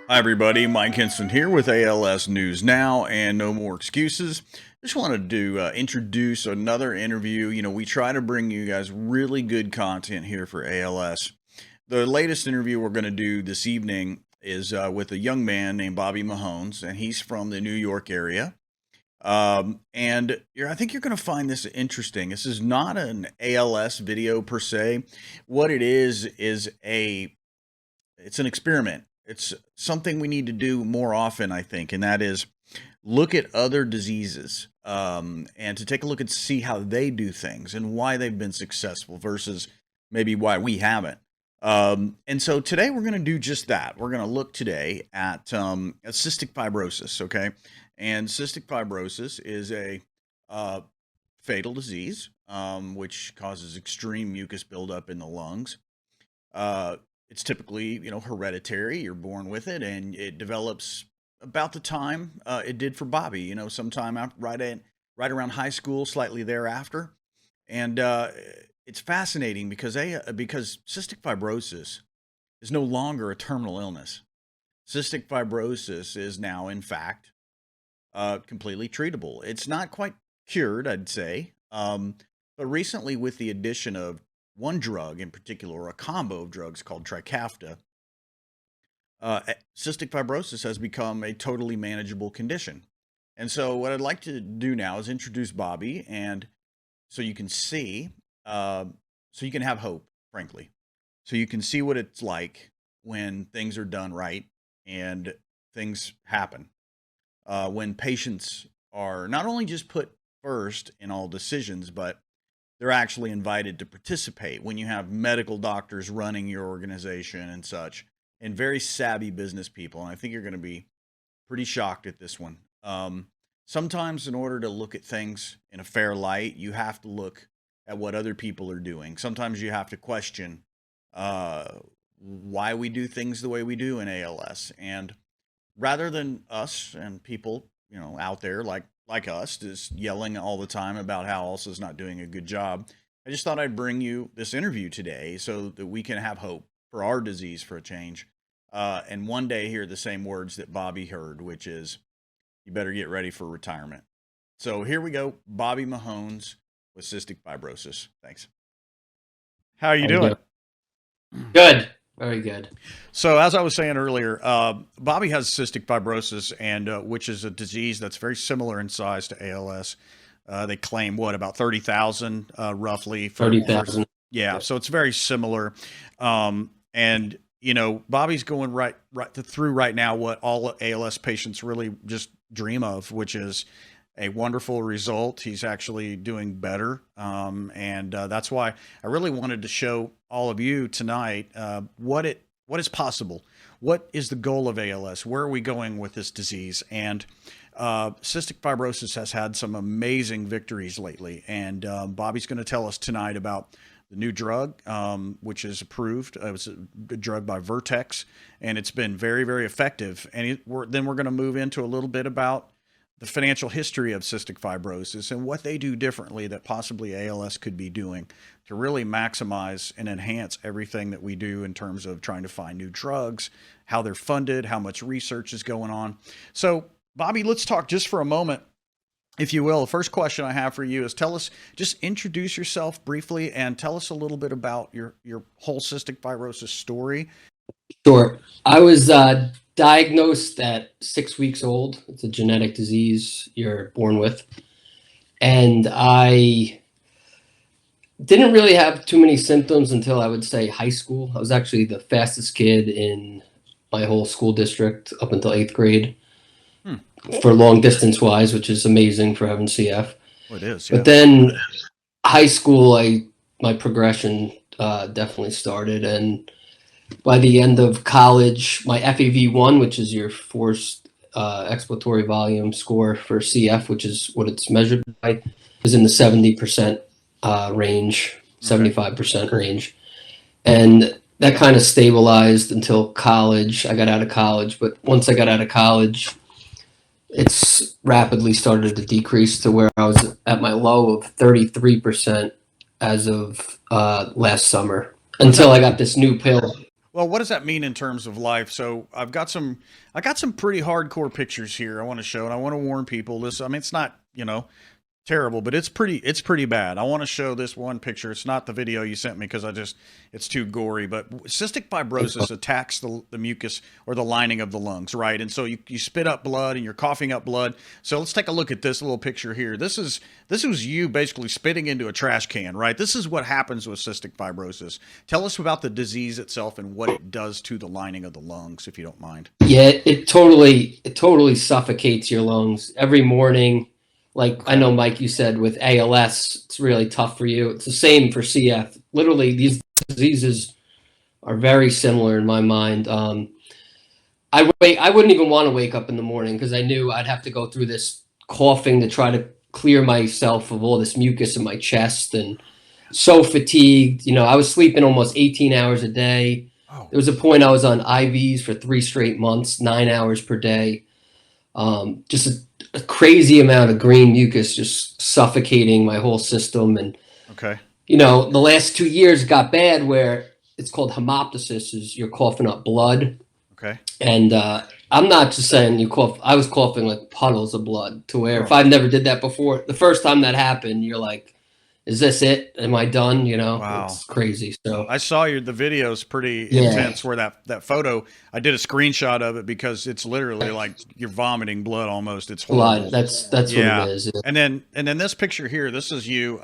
Hi everybody, Mike Henson here with ALS News Now and No More Excuses. Just wanted to introduce another interview. We try to bring you guys really good content here for ALS. The latest interview we're going to do this evening is with a young man named Bobby Mahones, and he's from the New York area. I think you're going to find this interesting. This is not an ALS video per se. What it is it's an experiment. It's something we need to do more often, I think, and that is look at other diseases and to take a look and see how they do things and why they've been successful versus maybe why we haven't. And so today we're going to do just that. We're going to look today at cystic fibrosis, okay? And cystic fibrosis is a fatal disease which causes extreme mucus buildup in the lungs. It's typically, hereditary. You're born with it, and it develops about the time it did for Bobby. Sometime right around high school, slightly thereafter. And it's fascinating because cystic fibrosis is no longer a terminal illness. Cystic fibrosis is now, in fact, completely treatable. It's not quite cured, I'd say, but recently, with the addition of one drug in particular, or a combo of drugs called Trikafta, cystic fibrosis has become a totally manageable condition. And so what I'd like to do now is introduce Bobby, and so you can see, so you can have hope, frankly. So you can see what it's like when things are done right and things happen. When patients are not only just put first in all decisions, but they're actually invited to participate when you have medical doctors running your organization and such, and very savvy business people. And I think you're going to be pretty shocked at this one. Sometimes in order to look at things in a fair light, you have to look at what other people are doing. Sometimes you have to question why we do things the way we do in ALS. And rather than us and people, out there like us, just yelling all the time about how Als is not doing a good job, I just thought I'd bring you this interview today so that we can have hope for our disease for a change. And one day hear the same words that Bobby heard, which is, you better get ready for retirement. So here we go. Bobby Mahones with cystic fibrosis. Thanks. How are you doing? Good. Very good. So as I was saying earlier, Bobby has cystic fibrosis, and which is a disease that's very similar in size to ALS. They claim about 30,000 roughly. 30,000. Yeah, so it's very similar. And Bobby's going right through right now what all ALS patients really just dream of, which is a wonderful result. He's actually doing better. And that's why I really wanted to show all of you tonight what is possible. What is the goal of ALS? Where are we going with this disease? And cystic fibrosis has had some amazing victories lately. And Bobby's going to tell us tonight about the new drug, which is approved. It was a drug by Vertex, and it's been very, very effective. And then we're going to move into a little bit about the financial history of cystic fibrosis and what they do differently that possibly ALS could be doing to really maximize and enhance everything that we do in terms of trying to find new drugs, how they're funded, how much research is going on. So, Bobby, let's talk just for a moment, if you will. The first question I have for you is just introduce yourself briefly and tell us a little bit about your whole cystic fibrosis story. Sure. I was diagnosed at 6 weeks old. It's a genetic disease you're born with. And I didn't really have too many symptoms until I would say high school. I was actually the fastest kid in my whole school district up until 8th grade for long distance wise, which is amazing for having CF. Well, it is. Yeah. But then high school, my progression definitely started. And by the end of college, my FEV1, which is your forced expiratory volume score for CF, which is what it's measured by, is in the 70% range, 75% range. And that kind of stabilized until college. I got out of college, but once I got out of college, it's rapidly started to decrease to where I was at my low of 33% as of last summer, until I got this new pill. Well, what does that mean in terms of life? So I got some pretty hardcore pictures here I want to show, and I want to warn people this, I mean, it's not, terrible, but it's pretty bad. I want to show this one picture. It's not the video you sent me because it's too gory, but cystic fibrosis attacks the mucus or the lining of the lungs, right? And so you spit up blood and you're coughing up blood. So let's take a look at this little picture here. This was you basically spitting into a trash can, right? This is what happens with cystic fibrosis. Tell us about the disease itself and what it does to the lining of the lungs, if you don't mind. Yeah, it totally suffocates your lungs every morning. Like, I know, Mike, you said with ALS, it's really tough for you. It's the same for CF. Literally, these diseases are very similar in my mind. I wouldn't even want to wake up in the morning because I knew I'd have to go through this coughing to try to clear myself of all this mucus in my chest, and so fatigued. I was sleeping almost 18 hours a day. Oh. There was a point I was on IVs for 3 straight months, 9 hours per day. Just a crazy amount of green mucus just suffocating my whole system. And, okay, the last 2 years got bad where it's called hemoptysis, is you're coughing up blood. okay. And I'm not just saying you cough. I was coughing like puddles of blood to where if I've never did that before, the first time that happened, you're like, is this it? Am I done? Wow. It's crazy. So I saw the video's pretty intense where that photo, I did a screenshot of it because it's literally like you're vomiting blood almost. It's horrible. blood. That's what it is. Yeah. And then this picture here, this is you.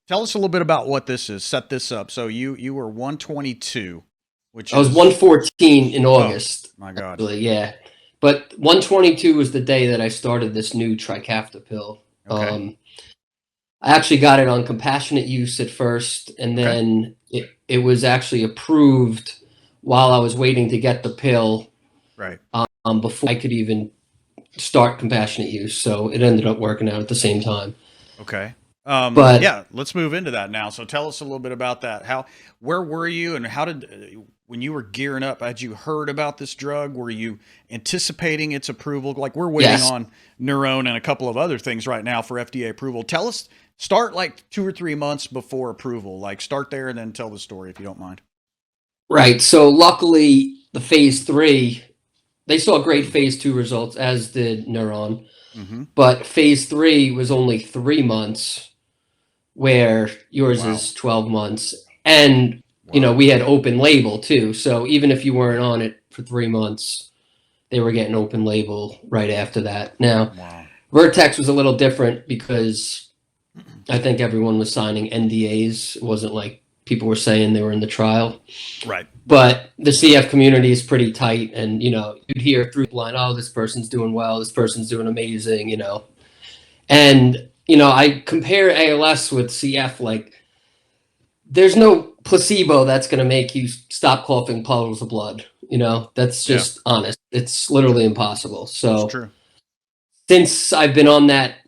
Tell us a little bit about what this is. Set this up. So you were 122, which I was 114 in August. Oh, my God. Actually, yeah. But 122 was the day that I started this new Trikafta pill. Okay. I actually got it on compassionate use at first, and then it was actually approved while I was waiting to get the pill. Right. Before I could even start compassionate use. So it ended up working out at the same time. Okay. But yeah, let's move into that now. So tell us a little bit about that. Where were you, and when you were gearing up, had you heard about this drug? Were you anticipating its approval? Like, we're waiting on Neurone and a couple of other things right now for FDA approval. Tell us, start like 2 or 3 months before approval, like start there and then tell the story if you don't mind. Right. So luckily the phase 3, they saw great phase 2 results, as did Neuron. Mm-hmm. But phase 3 was only 3 months, where yours is 12 months. And, we had open label too. So even if you weren't on it for 3 months, they were getting open label right after that. Now, Vertex was a little different because I think everyone was signing NDAs. It wasn't like people were saying they were in the trial. Right. But the CF community is pretty tight, and, you'd hear through the line, oh, this person's doing well, this person's doing amazing, And, I compare ALS with CF, like, there's no placebo that's going to make you stop coughing puddles of blood. That's just honest. It's literally impossible. So That's true. Since I've been on that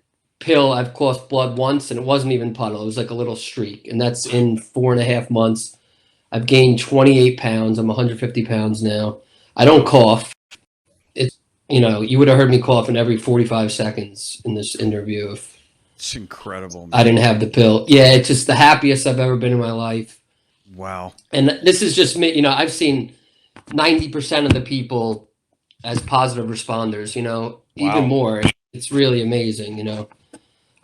pill, I've coughed blood once, and it wasn't even puddle. It was like a little streak. And that's in 4.5 months. I've gained 28 pounds. I'm 150 pounds now. I don't cough. It's, you would have heard me coughing every 45 seconds in this interview if it's incredible, man. I didn't have the pill. Yeah, it's just the happiest I've ever been in my life. Wow. And this is just me. I've seen 90% of the people as positive responders, even more. It's really amazing,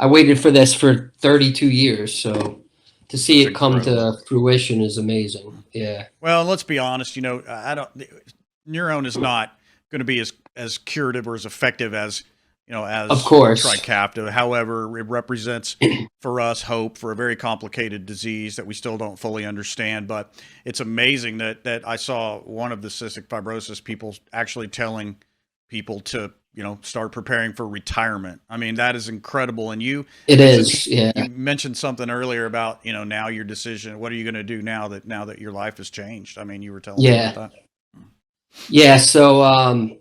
I waited for this for 32 years, so to see it come to fruition is amazing. Yeah. Well, let's be honest, Neurone is not going to be as curative or as effective as as of course Trikafta. However, it represents for us hope for a very complicated disease that we still don't fully understand. But it's amazing that I saw one of the cystic fibrosis people actually telling people to start preparing for retirement. I mean, that is incredible. And you mentioned something earlier about now your decision. What are you going to do now that your life has changed? I mean, you were telling me about that. Yeah. So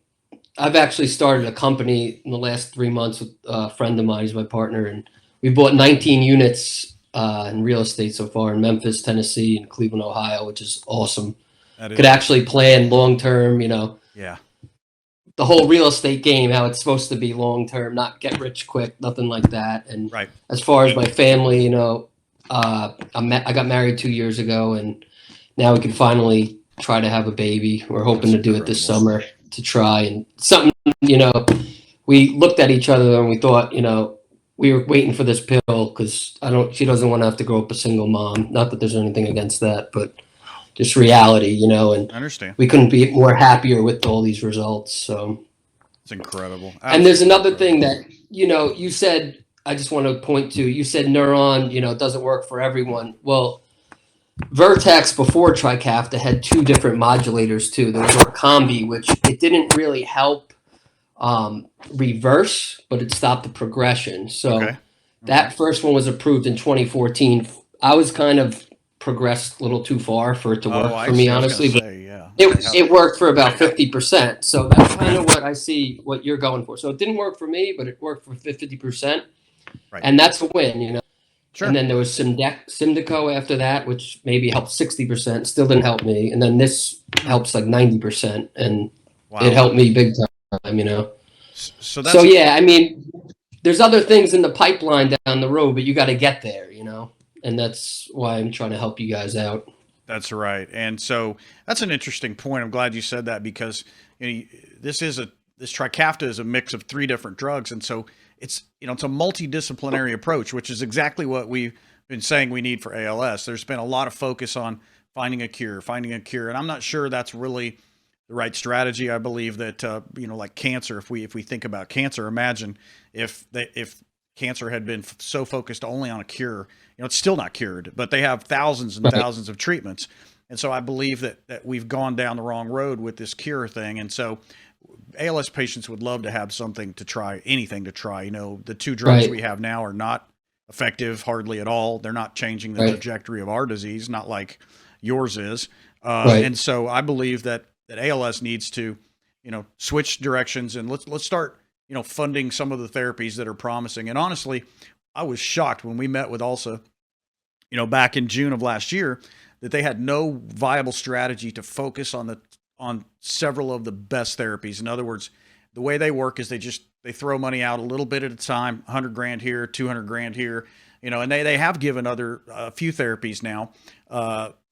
I've actually started a company in the last 3 months with a friend of mine. He's my partner, and we bought 19 units in real estate so far in Memphis, Tennessee, and Cleveland, Ohio, which is awesome. Could actually plan long term, Yeah. The whole real estate game, how it's supposed to be long term, not get rich quick, nothing like that. And as far as my family, I got married 2 years ago, and now we can finally try to have a baby. We're hoping That's to do it this incredible. summer to try and something, we looked at each other and we thought, we were waiting for this pill because she doesn't want to have to grow up a single mom. Not that there's anything against that, but just reality, and I understand. we couldn't be more happier with all these results. So, It's incredible. and there's Absolutely another incredible. thing that, you said, I just want to point to, you said neuron, doesn't work for everyone. Well, Vertex before Trikafta had two different modulators too. There was Orkambi, which it didn't really help reverse, but it stopped the progression. So Okay. that first one was approved in 2014. I was kind of progressed a little too far for it to Oh, work I for me, see. I was going to honestly. But say, yeah. it worked for about 50%. So that's kind of what I see what you're going for. So it didn't work for me, but it worked for 50%. Right. And that's a win. Sure. And then there was Symdeco after that, which maybe helped 60%. Still didn't help me. And then this helps like 90%, and Wow. it helped me big time. So that's So yeah, I mean, there's other things in the pipeline down the road, but you got to get there. And that's why I'm trying to help you guys out. That's right. And so that's an interesting point. I'm glad you said that because this Trikafta is a mix of three different drugs, and so it's it's a multidisciplinary approach, which is exactly what we've been saying we need for ALS. There's been a lot of focus on finding a cure, and I'm not sure that's really the right strategy. I believe that like cancer, if we think about cancer, imagine if cancer had been so focused only on a cure. It's still not cured, but they have thousands and thousands of treatments. And so I believe that we've gone down the wrong road with this cure thing. And so ALS patients would love to have something to try, anything to try. The two drugs we have now are not effective hardly at all. They're not changing the trajectory of our disease, not like yours is. And so I believe that ALS needs to, switch directions, and let's start, funding some of the therapies that are promising. And honestly, I was shocked when we met with ALSA, back in June of last year, that they had no viable strategy to focus on several of the best therapies. In other words, the way they work is they throw money out a little bit at a time, 100 grand here, 200 grand here, and they have given a few therapies now,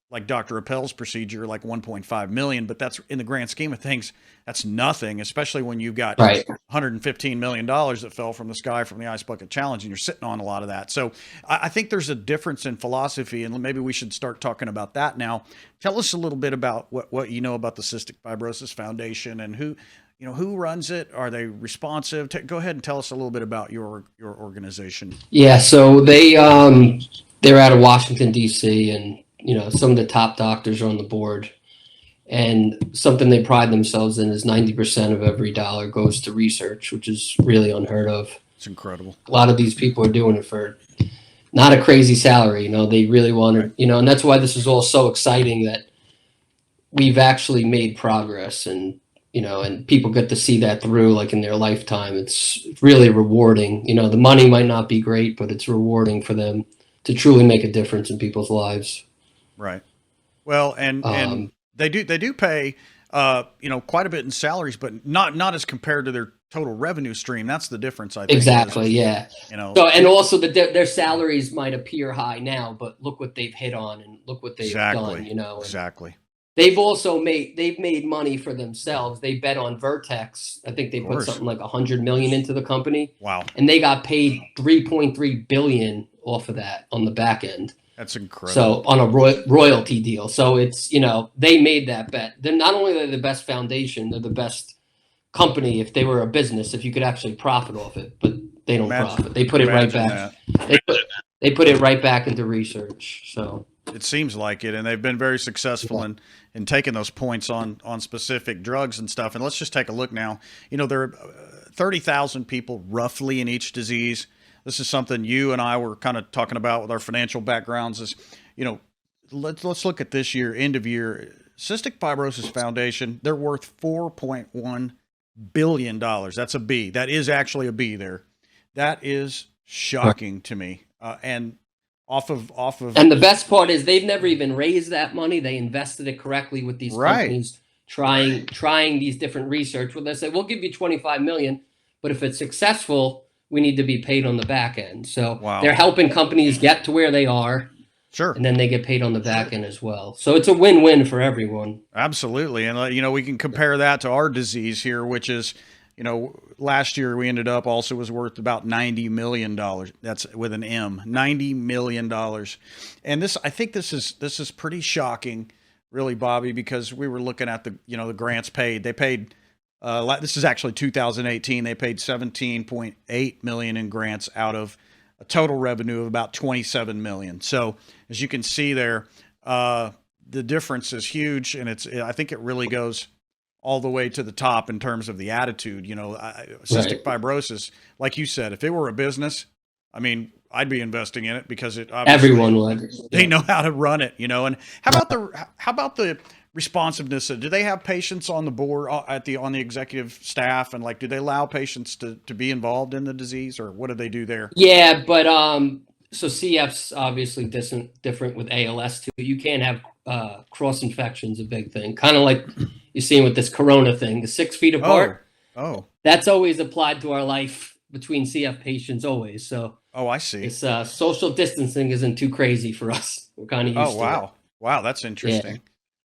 like Dr. Appel's procedure, like 1.5 million, but that's, in the grand scheme of things, that's nothing, especially when you've got $115 million that fell from the sky from the Ice Bucket Challenge, and you're sitting on a lot of that. So I think there's a difference in philosophy, and maybe we should start talking about that now. Tell us a little bit about what you know about the Cystic Fibrosis Foundation, and who runs it. Are they responsive? Go ahead and tell us a little bit about your organization. Yeah, so they're out of Washington, D.C., and some of the top doctors are on the board. And something they pride themselves in is 90% of every dollar goes to research, which is really unheard of. It's incredible. A lot of these people are doing it for not a crazy salary. They really want to, and that's why this is all so exciting, that we've actually made progress, and and people get to see that through, like, in their lifetime. It's really rewarding. The money might not be great, but it's rewarding for them to truly make a difference in people's lives. Right. Well, and they do pay, quite a bit in salaries, but not as compared to their total revenue stream. That's the difference, I think. Exactly. Yeah. So, and also their salaries might appear high now, but look what they've hit on, and look what they've done. Exactly. They've made money for themselves. They bet on Vertex. I think they put something like $100 million into the company. Wow. And they got paid $3.3 billion off of that on the back end. That's incredible. So on a royalty deal. So it's, they made that bet. They're not only the best foundation, they're the best company if they were a business, if you could actually profit off it, but they don't profit. They put it right back. They put it right back into research. So it seems like it, and they've been very successful in taking those points on specific drugs and stuff. And let's just take a look now. There are 30,000 people roughly in each disease. This is something you and I were kind of talking about with our financial backgrounds. Is let's look at this year, end of year. Cystic Fibrosis Foundation, they're worth $4.1 billion. That's a B. That is actually a B there. That is shocking to me. And off of. And the best part is they've never even raised that money. They invested it correctly with these companies trying these different research. Where they say, we'll give you $25 million, but if it's successful, we need to be paid on the back end. So they're helping companies get to where they are. Sure. and then they get paid on the back end as well. So it's a win-win for everyone. Absolutely. And, we can compare that to our disease here, which is, last year we ended up also was worth about $90 million. That's with an M, $90 million. And I think this is pretty shocking, really, Bobby, because we were looking at the grants paid. They paid, this is actually 2018. They paid 17.8 million in grants out of a total revenue of about 27 million. So as you can see there, the difference is huge, and I think it really goes all the way to the top in terms of the attitude. Cystic fibrosis, like you said, if it were a business, I mean, I'd be investing in it because it obviously Everyone would. they know how to run it, And how about the responsiveness? Do they have patients on the board on the executive staff, and do they allow patients to be involved in the disease, or what do they do there? Yeah, but so CF's obviously different with ALS too. You can't have cross infections, a big thing, kind of like you're seeing with this corona thing, the 6 feet apart. Oh, that's always applied to our life between CF patients always. So I see. It's social distancing isn't too crazy for us. We're kind of used to it. Wow, that's interesting. Yeah.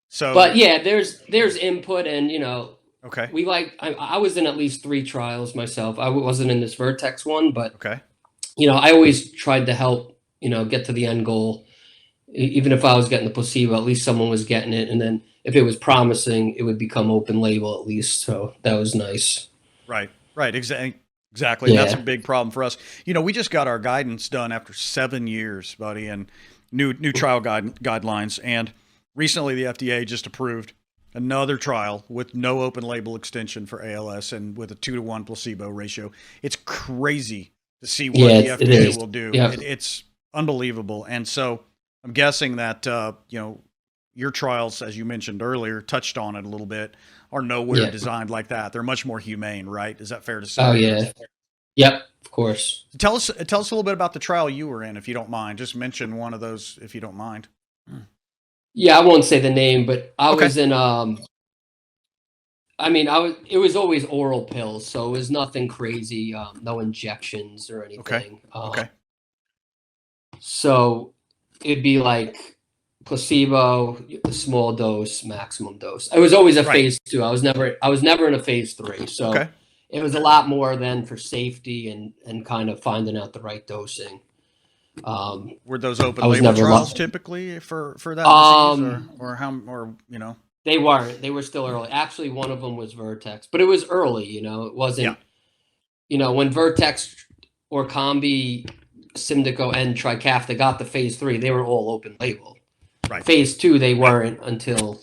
So, but yeah, there's input, and okay. I was in at least 3 trials myself. I wasn't in this Vertex one, but okay. I always tried to help, get to the end goal. Even if I was getting the placebo, at least someone was getting it. And then if it was promising, it would become open label at least. So that was nice. Right. Exactly. Yeah. That's a big problem for us. We just got our guidance done after 7 years, buddy, and new trial guidelines. And recently the FDA just approved another trial with no open label extension for ALS and with a 2-to-1 placebo ratio. It's crazy to see what the FDA will do. Yeah. It's unbelievable. And so I'm guessing that, your trials, as you mentioned earlier, touched on it a little bit, are nowhere designed like that. They're much more humane, right? Is that fair to say? Oh, yeah. Yep, of course. Tell us a little bit about the trial you were in, if you don't mind. Just mention one of those, if you don't mind. Yeah, I won't say the name, but I was in, it was always oral pills, so it was nothing crazy, no injections or anything. Okay. So it'd be like placebo, a small dose, maximum dose. It was always a phase 2. I was never in a phase 3. So it was a lot more than for safety and kind of finding out the right dosing. Were those open label trials typically for that disease, or They weren't. They were still early. Actually, one of them was Vertex, but it was early. It wasn't. When Vertex or Combi, Symdeko, and Trikafta got the phase 3, they were all open label. Right. Phase 2, they weren't until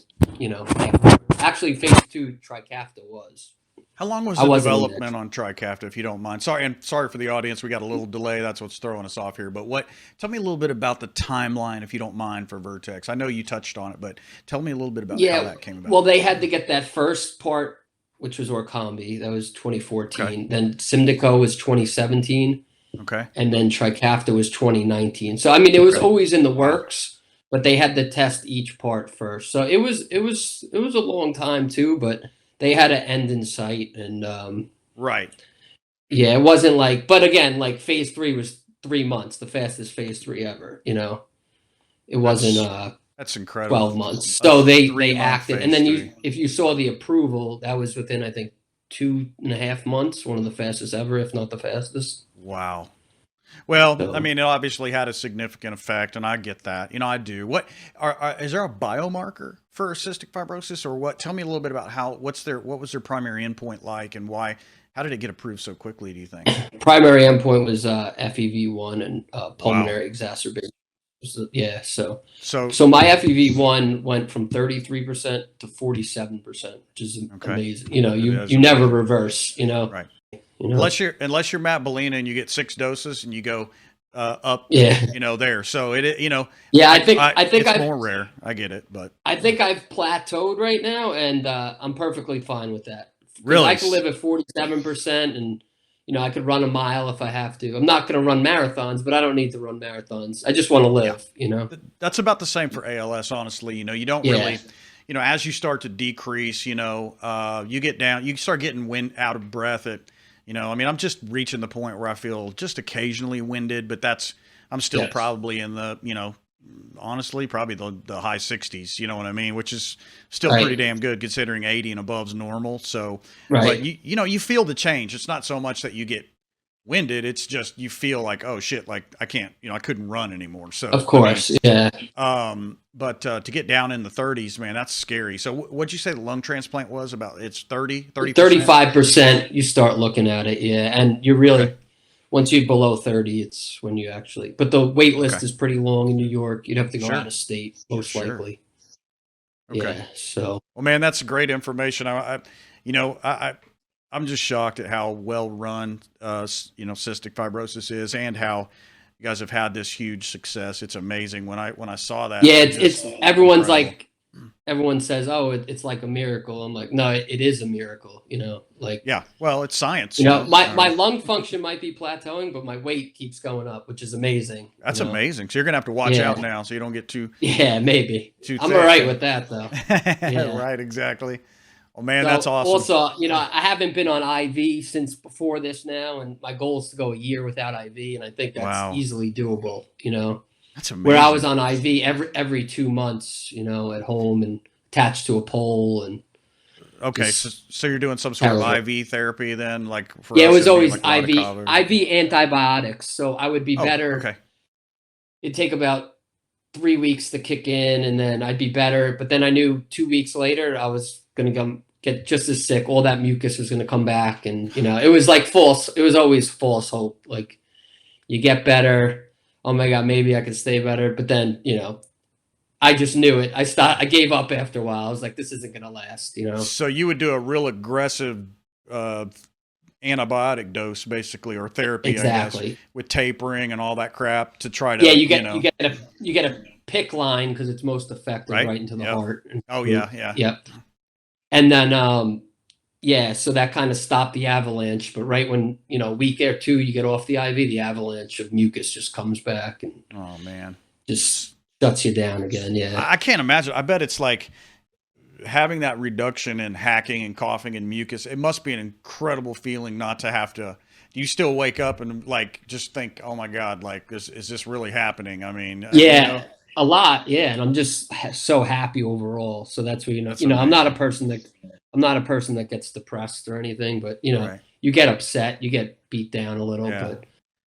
actually phase 2 Trikafta was. How long was the development on Trikafta, if you don't mind? Sorry for the audience. We got a little delay. That's what's throwing us off here. But tell me a little bit about the timeline, if you don't mind, for Vertex. I know you touched on it, but tell me a little bit about how that came about. Well, they had to get that first part, which was Orkambi. That was 2014. Okay. Then Symdeko was 2017. Okay. And then Trikafta was 2019. So, it was always in the works, but they had to test each part first. So it was a long time too, but they had an end in sight, and right. Yeah, it wasn't but again, phase 3 was 3 months, the fastest phase 3 ever. It wasn't that's incredible. 12 months. So they acted, and then if you saw the approval, that was within, I think, 2.5 months, one of the fastest ever, if not the fastest. Wow. Well, it obviously had a significant effect, and I get that. I do. What is there a biomarker for cystic fibrosis, or what? Tell me a little bit about what was their primary endpoint like, and why? How did it get approved so quickly, do you think? Primary endpoint was FEV1 and pulmonary exacerbation. Yeah, so my FEV1 went from 33% to 47%, which is amazing. You never reverse. Right. Unless you're Matt Bellina and you get 6 doses and you go up, there. So I think it's more rare. I get it, but I think I've plateaued right now, and I'm perfectly fine with that. Really, I can live at 47%, and I could run a mile if I have to. I'm not going to run marathons, but I don't need to run marathons. I just want to live. That's about the same for ALS. Honestly, you don't really. As you start to decrease, you get down, you start getting out of breath at. I'm just reaching the point where I feel just occasionally winded, but I'm still probably in the, honestly, probably the high 60s, you know what I mean? Which is still pretty Right. damn good considering 80 and above is normal. So, but Right. you feel the change. It's not so much that you get winded. It's just, you feel like, oh shit, like I can't, I couldn't run anymore. So, Of I mean, course. Yeah. but to get down in the 30s, man, that's scary. So what'd you say the lung transplant was about? It's 30%? 35% you start looking at it. Yeah. And you're Okay. really, once you're below 30, it's when you actually, but the wait Okay. list is pretty long in New York. You'd have to go out Sure. of state, most Sure. likely. Okay. Yeah. So, Well, man, that's great information. You know, I'm just shocked at how well run, cystic fibrosis is, and how you guys have had this huge success. It's amazing. When I saw that, yeah, I'm it's just everyone's incredible. like, everyone says, oh, it's like a miracle. I'm like, no, it is a miracle. Like, Yeah. Well, it's science, you know. my lung function might be plateauing, but my weight keeps going up, which is amazing. That's amazing. So you're gonna have to watch Yeah. out now, so you don't get Yeah, maybe. too I'm all thick. right with that though. Yeah. Right. Exactly. Well, man, that's So awesome. also, I haven't been on IV since before this now, and my goal is to go a year without IV, and I think that's Wow. easily doable. That's Where I was amazing. on IV every 2 months, at home and attached to a pole and Okay, so, just so you're doing some sort of terrible. IV therapy then, like for Yeah, it us, was it'd be always like a lot of kava. IV antibiotics. So I would be Oh, better. okay. It'd take about 3 weeks to kick in, and then I'd be better. But then I knew 2 weeks later I was gonna get just as sick. All that mucus was gonna come back, and it was like false. It was always false hope. Like you get better. Oh my god, maybe I could stay better. But then I just knew it. I gave up after a while. I was like, this isn't gonna last. So you would do a real aggressive uh, antibiotic dose, basically, or therapy, I guess, Exactly. with tapering and all that crap to try Yeah, to, you get a pick line because it's most effective right? right into the Yep. heart. Oh yeah, yeah. Yep. And then yeah, so that kind of stopped the avalanche. But right when a week or two you get off the IV, the avalanche of mucus just comes back and Oh man, just shuts you down again. Yeah. I can't imagine. I bet it's like having that reduction in hacking and coughing and mucus. It must be an incredible feeling not to have to. Do you still wake up and like just think, oh my god, like is this really happening? I mean, Yeah, a lot. Yeah, and I'm just so happy overall. So that's where that's I'm not a amazing. person that gets depressed or anything, but Right. you get upset, you get beat down a little, Yeah. but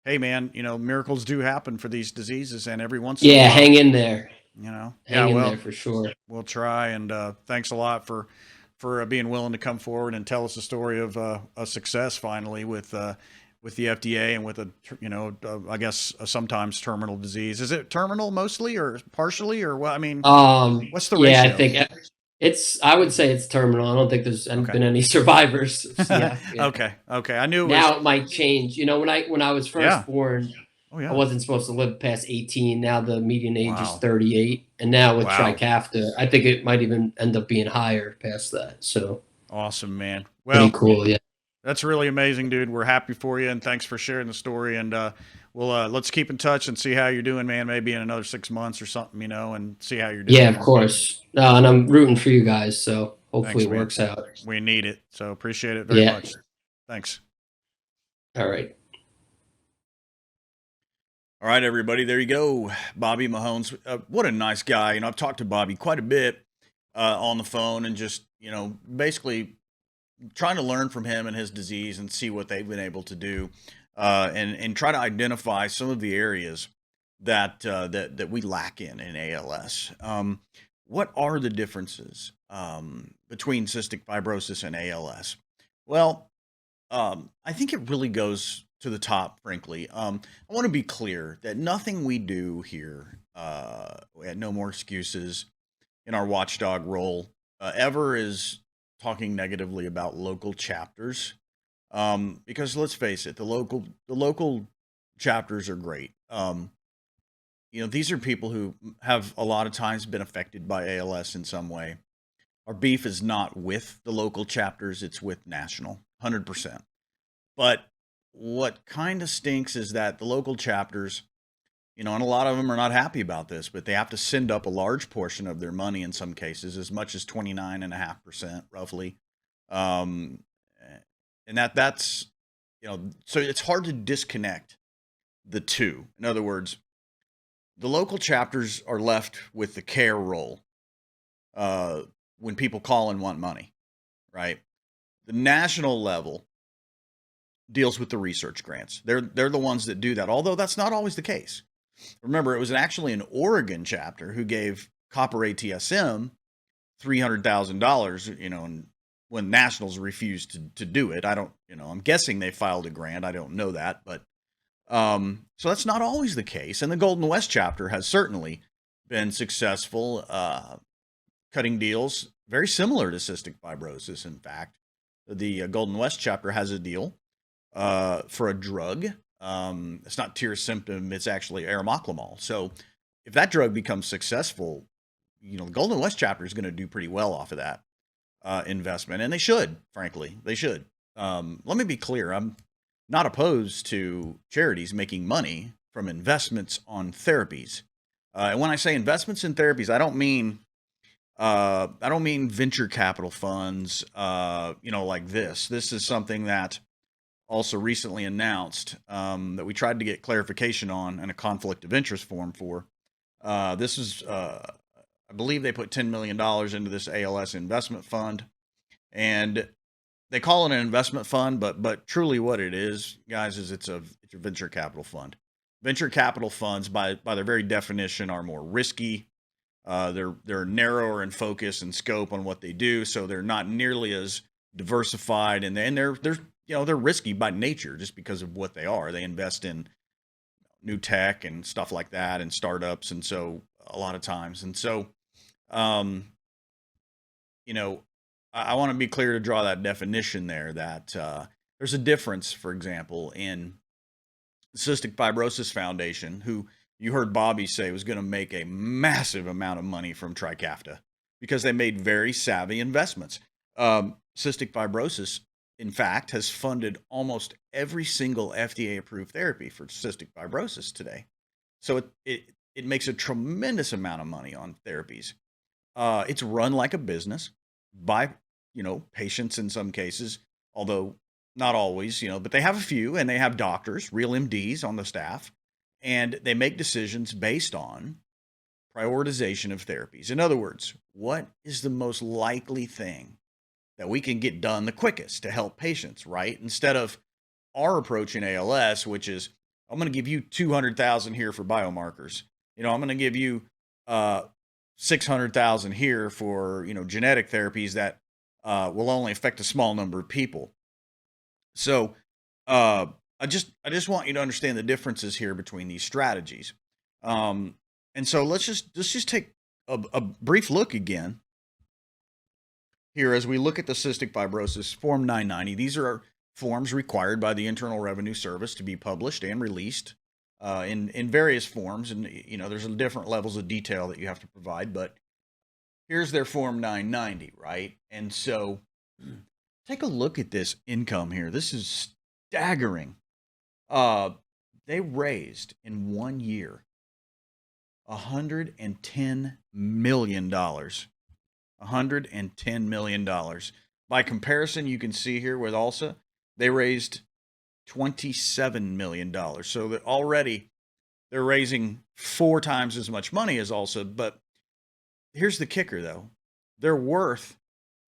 Hey man, miracles do happen for these diseases, and every once in a yeah, while, hang in there. Yeah, Hang in there well, for sure. we'll try. And thanks a lot for being willing to come forward and tell us the story of a success finally with the FDA and with I guess a sometimes terminal disease. Is it terminal mostly or partially or what? I mean, what's the Yeah, I ratio? think I would say it's terminal. I don't think there's Okay. been any survivors of CF. Yeah. Okay. Okay. I knew it was. Now it might change. When I was Yeah. first born, Oh I yeah. wasn't supposed to live past 18. Now the median age is Wow. 38. And now with Wow. Trikafta, I think it might even end up being higher past that. So Awesome, man. pretty Well, cool. Yeah. that's really amazing, dude. We're happy for you, and thanks for sharing the story. And we'll let's keep in touch and see how you're doing, man. Maybe in another 6 months or something, and see how you're Yeah, doing. of course. And I'm rooting for you guys. So hopefully Thanks, it man. works out. We need it, so appreciate it very Yeah. much. Thanks. All right. All right, everybody. There you go, Bobby Mahones. What a nice guy. I've talked to Bobby quite a bit on the phone, and just basically trying to learn from him and his disease and see what they've been able to do, and try to identify some of the areas that we lack in ALS. What are the differences between cystic fibrosis and ALS? Well, I think it really goes to the top. Frankly, I want to be clear that nothing we do here at No More Excuses in our watchdog role ever is talking negatively about local chapters, because let's face it, the local chapters are great. These are people who have a lot of times been affected by ALS in some way. Our beef is not with the local chapters, it's with national, 100%. But what kind of stinks is that the local chapters, and a lot of them are not happy about this, but they have to send up a large portion of their money in some cases, as much as 29.5%, roughly. Um, and that's, so it's hard to disconnect the two. In other words, the local chapters are left with the care role uh, when people call and want money, right? The national level deals with the research grants. They're the ones that do that, although that's not always the case. Remember, it was actually an Oregon chapter who gave Copper ATSM $300,000, and when nationals refused to do it. I don't, I'm guessing they filed a grant. I don't know that, but so that's not always the case. And the Golden West chapter has certainly been successful cutting deals very similar to cystic fibrosis. In fact, the Golden West chapter has a deal for a drug. It's not tirasymptom, it's actually arimoclomol. So if that drug becomes successful, the Golden West chapter is going to do pretty well off of that investment, and they should. Frankly, they should. Let me be clear: I'm not opposed to charities making money from investments on therapies. And when I say investments in therapies, I don't mean venture capital funds. Like this. This is something that also recently announced that we tried to get clarification on in a conflict of interest form for. This is I believe they put $10 million into this ALS investment fund, and they call it an investment fund, but truly what it is, guys, is it's a venture capital fund. Venture capital funds, by their very definition, are more risky. They're narrower in focus and scope on what they do, so they're not nearly as diversified, and they're risky by nature just because of what they are. They invest in new tech and stuff like that, and startups, and so a lot of times, and so I want to be clear to draw that definition there that there's a difference, for example, in the Cystic Fibrosis Foundation, who you heard Bobby say was going to make a massive amount of money from Trikafta because they made very savvy investments. Cystic Fibrosis, in fact, has funded almost every single FDA-approved therapy for cystic fibrosis today. So it makes a tremendous amount of money on therapies. It's run like a business by, patients in some cases, although not always, but they have a few, and they have doctors, real MDs on the staff, and they make decisions based on prioritization of therapies. In other words, what is the most likely thing that we can get done the quickest to help patients, right? Instead of our approach in ALS, which is, I'm going to give you 200,000 here for biomarkers. I'm going to give you 600,000 here for, genetic therapies that will only affect a small number of people. So I just want you to understand the differences here between these strategies. And so let's just take a brief look again here as we look at the cystic fibrosis Form 990. These are forms required by the Internal Revenue Service to be published and released in various forms. And, there's different levels of detail that you have to provide, but here's their Form 990, right? And so take a look at this income here. This is staggering. They raised in 1 year $110 million. $110 million. By comparison, you can see here with ALSA, they raised $27 million. So that already they're raising 4 times as much money as ALSA. But here's the kicker, though. They're worth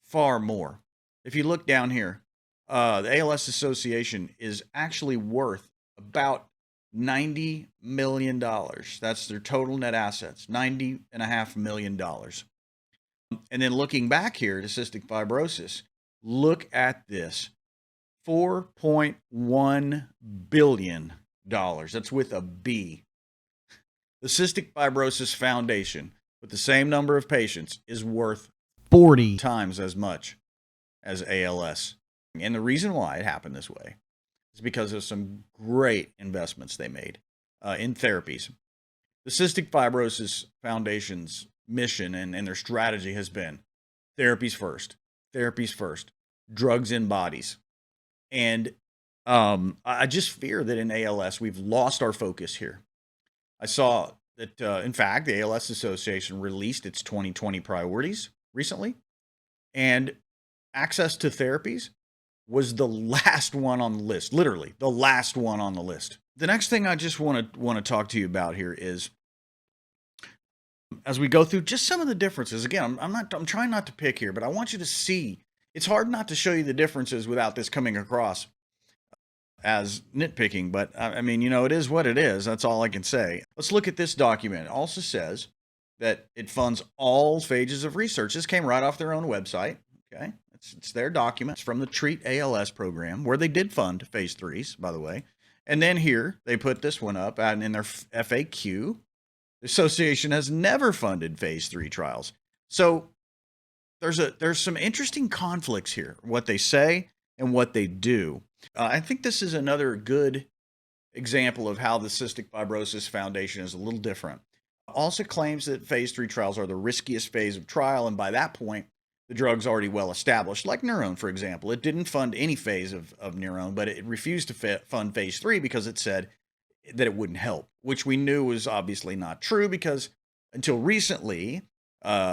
far more. If you look down here, the ALS Association is actually worth about $90 million. That's their total net assets, $90.5 million. And then looking back here to cystic fibrosis, look at this, $4.1 billion. That's with a B. The Cystic Fibrosis Foundation, with the same number of patients, is worth 40 times as much as ALS. And the reason why it happened this way is because of some great investments they made in therapies. The Cystic Fibrosis Foundation's mission and their strategy has been therapies first, drugs in bodies. And I just fear that in ALS, we've lost our focus here. I saw that, in fact, the ALS Association released its 2020 priorities recently, and access to therapies was the last one on the list, literally the last one on the list. The next thing I just want to talk to you about here is as we go through just some of the differences. Again, I'm trying not to pick here, but I want you to see. It's hard not to show you the differences without this coming across as nitpicking, but I mean, it is what it is. That's all I can say. Let's look at this document. It also says that it funds all phases of research. This came right off their own website. Okay. It's their documents from the Treat ALS program, where they did fund phase 3s, by the way. And then here they put this one up, and in their FAQ, the association has never funded phase 3 trials. So there's some interesting conflicts here, what they say and what they do. I think this is another good example of how the Cystic Fibrosis Foundation is a little different. Also claims that phase 3 trials are the riskiest phase of trial, and by that point, the drug's already well established, like Neurone, for example. It didn't fund any phase of Neurone, but it refused to fund phase 3 because it said that it wouldn't help, which we knew was obviously not true, because until recently,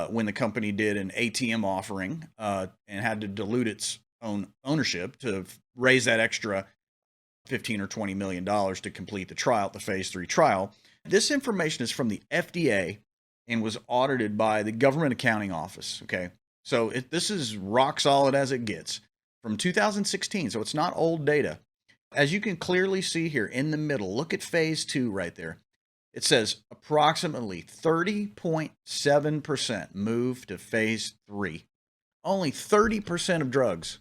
when the company did an ATM offering and had to dilute its own ownership to raise that extra $15 or $20 million to complete the trial, the phase 3 trial. This information is from the FDA and was audited by the Government Accounting Office. Okay. So this is rock solid as it gets, from 2016. So it's not old data. As you can clearly see here in the middle, look at phase 2 right there. It says approximately 30.7% move to phase 3. Only 30% of drugs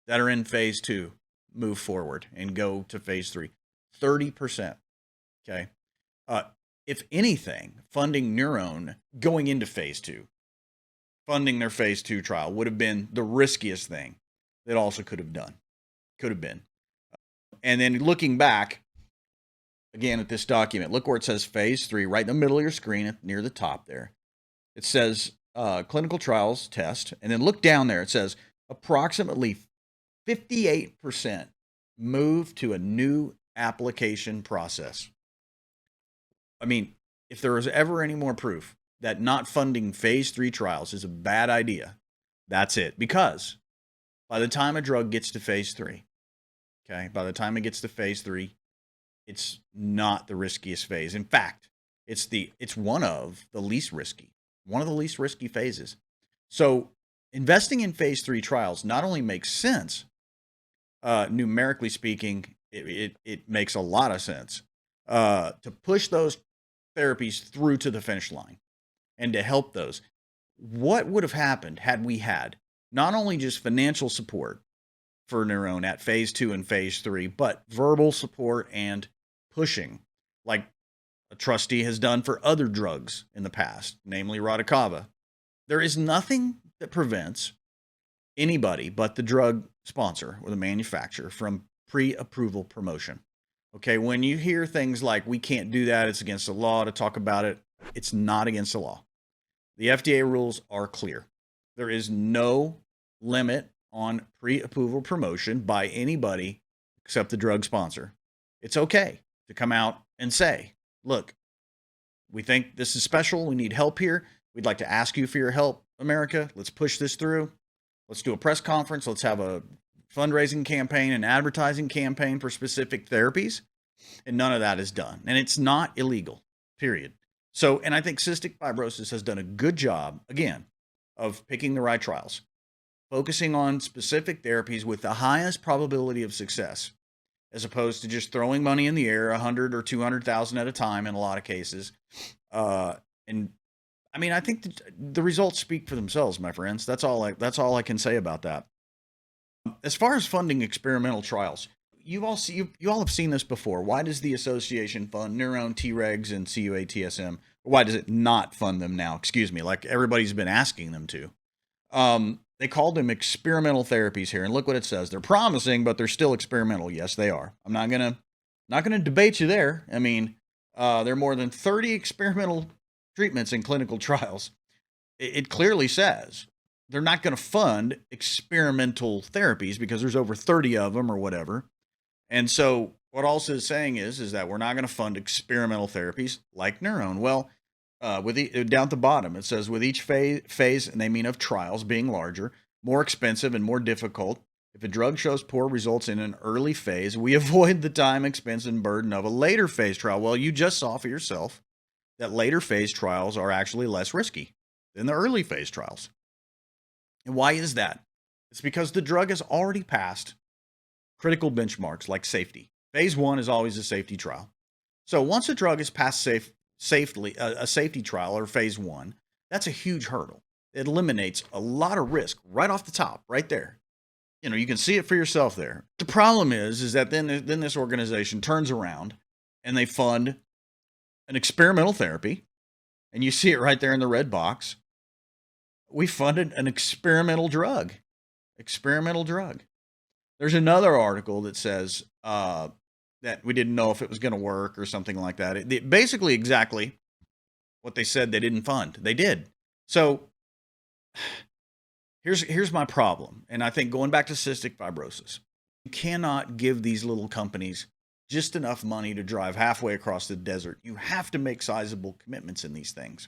that are in phase 2 move forward and go to phase 3. 30%. Okay. If anything, funding Neurone going into phase 2, funding their phase 2 trial would have been the riskiest thing that also could have been. And then looking back again at this document, look where it says phase 3 right in the middle of your screen near the top there. It says clinical trials test, and then look down there. It says approximately 58% move to a new application process. I mean, if there was ever any more proof that not funding phase 3 trials is a bad idea, that's it. Because by the time a drug gets to phase 3, okay, by the time it gets to phase 3, it's not the riskiest phase. In fact, it's one of the least risky phases. So investing in phase 3 trials not only makes sense, numerically speaking, it makes a lot of sense to push those therapies through to the finish line and to help those. What would have happened had we had not only just financial support for Neurone at phase 2 and phase 3, but verbal support and pushing, like a trustee has done for other drugs in the past, namely Radicava? There is nothing that prevents anybody but the drug sponsor or the manufacturer from pre-approval promotion. Okay, when you hear things like, we can't do that, it's against the law to talk about it, it's not against the law. The FDA rules are clear. There is no limit on pre-approval promotion by anybody except the drug sponsor. It's okay to come out and say, look, we think this is special, we need help here, we'd like to ask you for your help, America, let's push this through. Let's do a press conference. Let's have a fundraising campaign and advertising campaign for specific therapies. And none of that is done. And it's not illegal, period. So, and I think Cystic Fibrosis has done a good job, again, of picking the right trials, focusing on specific therapies with the highest probability of success, as opposed to just throwing money in the air, 100 or 200,000 at a time in a lot of cases. And I mean, I think the results speak for themselves, my friends. That's all I can say about that. As far as funding experimental trials, you all have seen this before. Why does the association fund Neurone, Tregs, and CUA-TSM? Why does it not fund them now? Excuse me, like everybody's been asking them to. They called them experimental therapies here, and look what it says. They're promising, but they're still experimental. Yes, they are. I'm not gonna debate you there. I mean, there are more than 30 experimental treatments in clinical trials. It clearly says they're not going to fund experimental therapies because there's over 30 of them or whatever. And so what also is saying is that we're not going to fund experimental therapies like Neurone. Well, down at the bottom, it says with each phase, and they mean of trials, being larger, more expensive, and more difficult, if a drug shows poor results in an early phase, we avoid the time, expense, and burden of a later phase trial. Well, you just saw for yourself that later phase trials are actually less risky than the early phase trials. And why is that? It's because the drug has already passed critical benchmarks like safety. Phase 1 is always a safety trial. So once a drug is passed safely, a safety trial or phase 1, that's a huge hurdle. It eliminates a lot of risk right off the top, right there. You can see it for yourself there. The problem is that then this organization turns around and they fund an experimental therapy, and you see it right there in the red box. We funded an experimental drug. Experimental drug. There's another article that says that we didn't know if it was going to work or something like that. It basically exactly what they said they didn't fund. They did. So here's my problem. And I think going back to cystic fibrosis, you cannot give these little companies just enough money to drive halfway across the desert. You have to make sizable commitments in these things.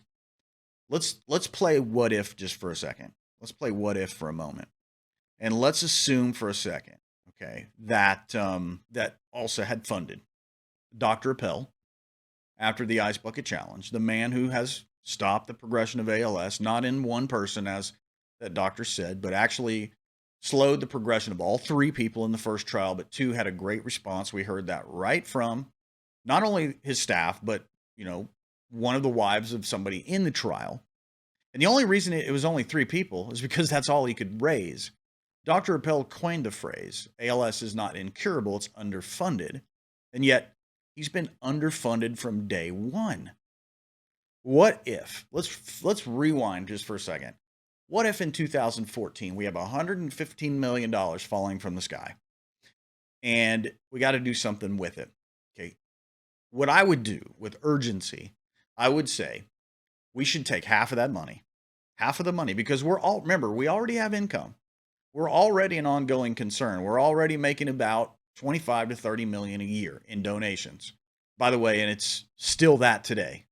Let's play what if just for a second. Let's play what if for a moment. And let's assume for a second, okay, that that also had funded Dr. Appel after the Ice Bucket Challenge, the man who has stopped the progression of ALS, not in one person, as that doctor said, but actually slowed the progression of all 3 people in the first trial, but 2 had a great response. We heard that right from not only his staff, but, one of the wives of somebody in the trial. And the only reason it was only 3 people is because that's all he could raise. Dr. Appel coined the phrase, ALS is not incurable, it's underfunded. And yet, he's been underfunded from day one. What if, let's rewind just for a second. What if in 2014 we have $115 million falling from the sky and we got to do something with it? Okay. What I would do with urgency, I would say we should take half of that money, because we already have income. We're already an ongoing concern. We're already making about 25 to 30 million a year in donations. By the way, and it's still that today.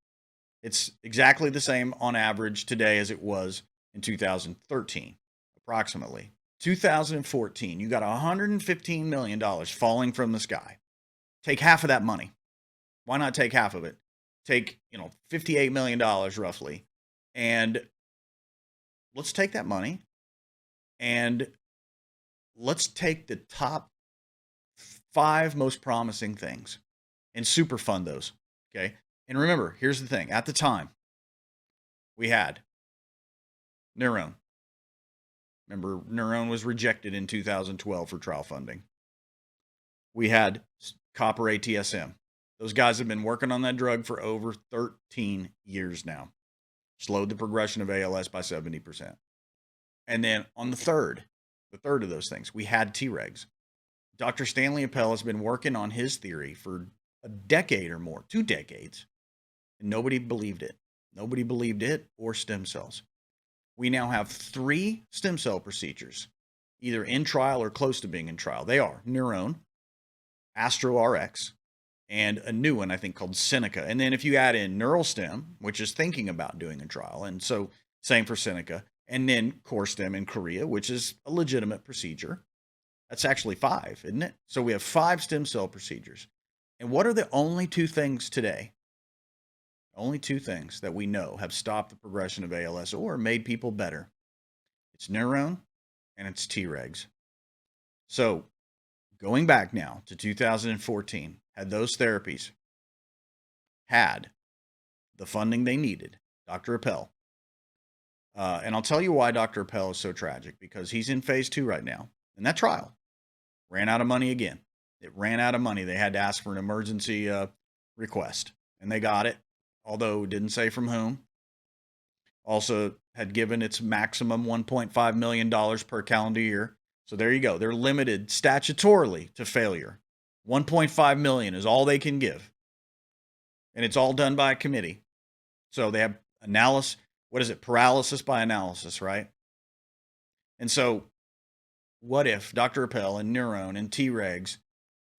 It's exactly the same on average today as it was in 2013, approximately. 2014, you got $115 million falling from the sky. Take half of that money. Why not take half of it? Take, $58 million roughly. And let's take that money and let's take the top 5 most promising things and super fund those. Okay. And remember, here's the thing. At the time, we had Neurone. Remember, Neurone was rejected in 2012 for trial funding. We had copper ATSM. Those guys have been working on that drug for over 13 years now. Slowed the progression of ALS by 70%. And then on the third of those things, we had Tregs. Dr. Stanley Appel has been working on his theory for a decade or more, 2 decades, and nobody believed it. Nobody believed it or stem cells. We now have 3 stem cell procedures, either in trial or close to being in trial. They are Neurone, AstroRx, and a new one I think called Seneca. And then if you add in NeuralStem, which is thinking about doing a trial, and so same for Seneca, and then CoreStem in Korea, which is a legitimate procedure. That's actually 5, isn't it? So we have 5 stem cell procedures. And what are the only 2 things today? Only 2 things that we know have stopped the progression of ALS or made people better. It's Neurone and it's Tregs. So going back now to 2014, had those therapies had the funding they needed, Dr. Appel, and I'll tell you why Dr. Appel is so tragic, because he's in phase 2 right now. And that trial ran out of money again. It ran out of money. They had to ask for an emergency request, and they got it, although it didn't say from whom. Also had given its maximum $1.5 million per calendar year. So there you go. They're limited statutorily to failure. 1.5 million is all they can give. And it's all done by a committee. So they have paralysis by analysis, right? And so what if Dr. Appel and Neurone and Tregs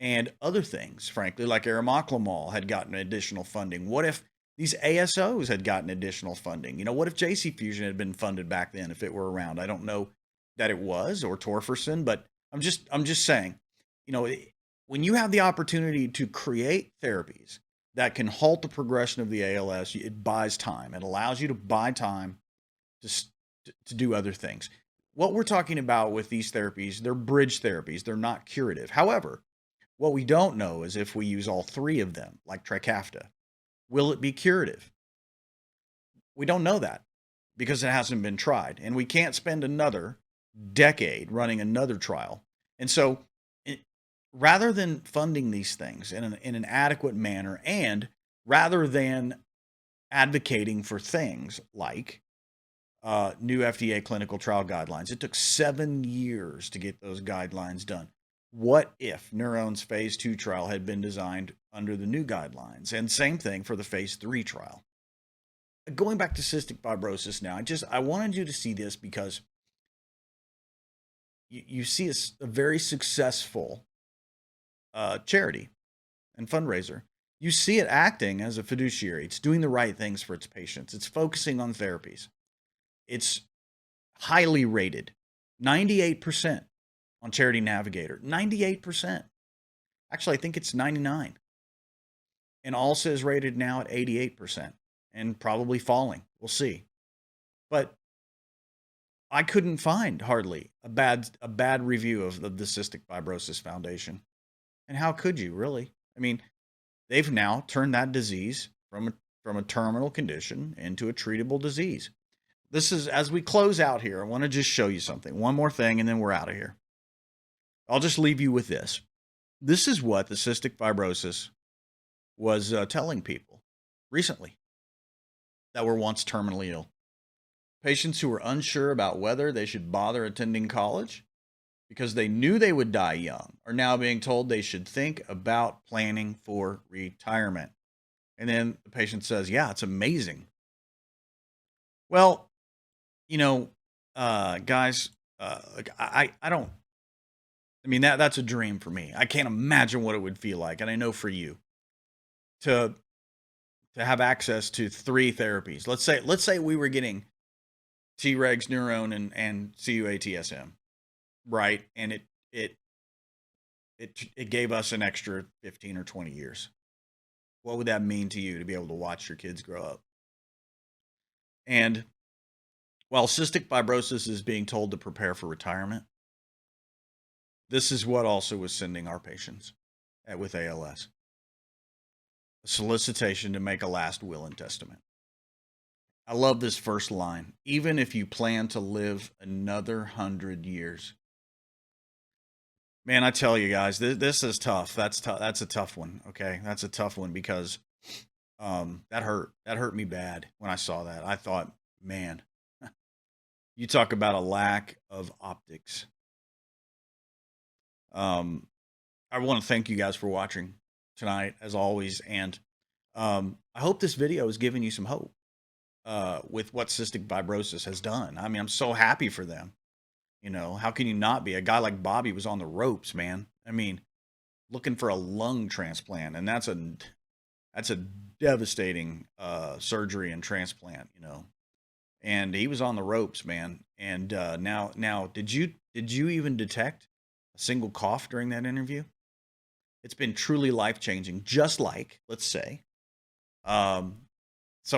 and other things, frankly, like arimoclomol had gotten additional funding? What if these ASOs had gotten additional funding? What if JC Fusion had been funded back then if it were around? I don't know that it was, or Torferson, but I'm just saying, when you have the opportunity to create therapies that can halt the progression of the ALS. It buys time. It allows you to buy time to, to do other things. What we're talking about with these therapies, they're bridge therapies. They're not curative. However, what we don't know is if we use all three of them, like Trikafta, will it be curative? We don't know that because it hasn't been tried. And we can't spend another decade running another trial. And so rather than funding these things in an adequate manner, and rather than advocating for things like new FDA clinical trial guidelines, it took 7 years to get those guidelines done. What if Neuron's phase 2 trial had been designed under the new guidelines? And same thing for the phase 3 trial. Going back to cystic fibrosis now, I wanted you to see this because you see a very successful charity and fundraiser. You see it acting as a fiduciary. It's doing the right things for its patients. It's focusing on therapies. It's highly rated, 98% on Charity Navigator, 98%. Actually, I think it's 99. And Als is rated now at 88% and probably falling. We'll see. But I couldn't find hardly a bad review of the Cystic Fibrosis Foundation. And how could you, really? I mean, they've now turned that disease from a terminal condition into a treatable disease. This is, as we close out here, I want to just show you something. One more thing, and then we're out of here. I'll just leave you with this. This is what the cystic fibrosis was telling people recently that were once terminally ill. Patients who were unsure about whether they should bother attending college because they knew they would die young are now being told they should think about planning for retirement. And then the patient says, yeah, it's amazing. Well, you know, guys, I don't, I mean, that's a dream for me. I can't imagine what it would feel like. And I know for you to have access to 3 therapies. Let's say we were getting Tregs, Neuron, and CUATSM, right? And it gave us an extra 15 or 20 years. What would that mean to you to be able to watch your kids grow up? And while cystic fibrosis is being told to prepare for retirement, this is what also was sending our patients with ALS. A solicitation to make a last will and testament. I love this first line. Even if you plan to live another 100 years. Man, I tell you guys, this is tough. That's tough. That's a tough one. Okay. That's a tough one because that hurt me bad when I saw that. I thought, man, you talk about a lack of optics. I want to thank you guys for watching tonight, as always. And I hope this video has given you some hope with what cystic fibrosis has done. I mean, I'm so happy for them. You know, how can you not be? A guy like Bobby was on the ropes, man. I mean, looking for a lung transplant, and that's a devastating surgery and transplant, you know. And he was on the ropes, man. And now, did you even detect a single cough during that interview? It's been truly life-changing, just like, let's say, some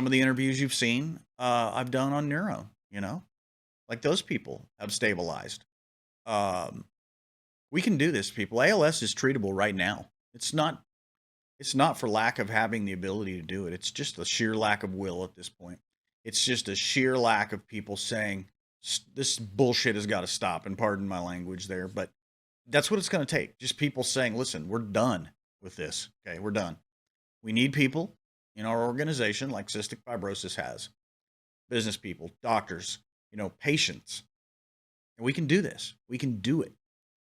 of the interviews you've seen I've done on Neuro, you know, like those people have stabilized. We can do this, people. ALS is treatable right now. It's not for lack of having the ability to do it. It's just a sheer lack of will at this point. It's just a sheer lack of people saying, this bullshit has got to stop, and pardon my language there, but that's what it's going to take. Just people saying, listen, we're done with this. Okay, we're done. We need people in our organization like Cystic Fibrosis has. Business people, doctors, you know, patients. And we can do this. We can do it.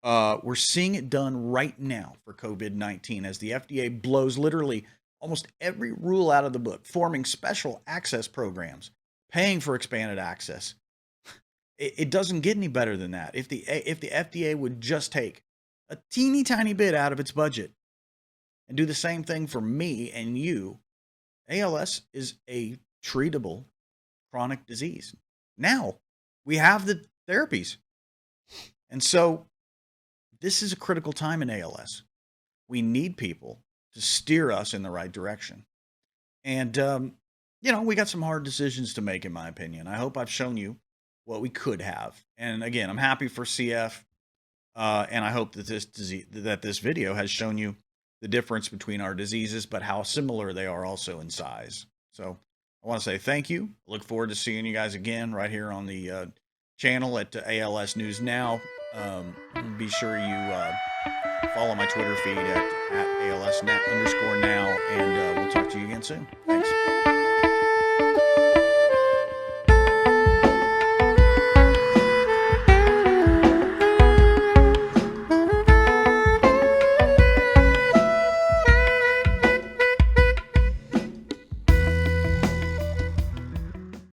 We're seeing it done right now for COVID-19 as the FDA blows literally almost every rule out of the book, forming special access programs, paying for expanded access. It doesn't get any better than that. If the FDA would just take a teeny tiny bit out of its budget and do the same thing for me and you, ALS is a treatable chronic disease. Now we have the therapies. And so this is a critical time in ALS. We need people to steer us in the right direction. And, we got some hard decisions to make, in my opinion. I hope I've shown you what we could have. And again, I'm happy for CF, and I hope that this video has shown you the difference between our diseases, but how similar they are also in size. So I want to say thank you. Look forward to seeing you guys again right here on the channel at ALS News Now. Be sure you follow my Twitter feed at ALS_now, and we'll talk to you again soon. Thanks.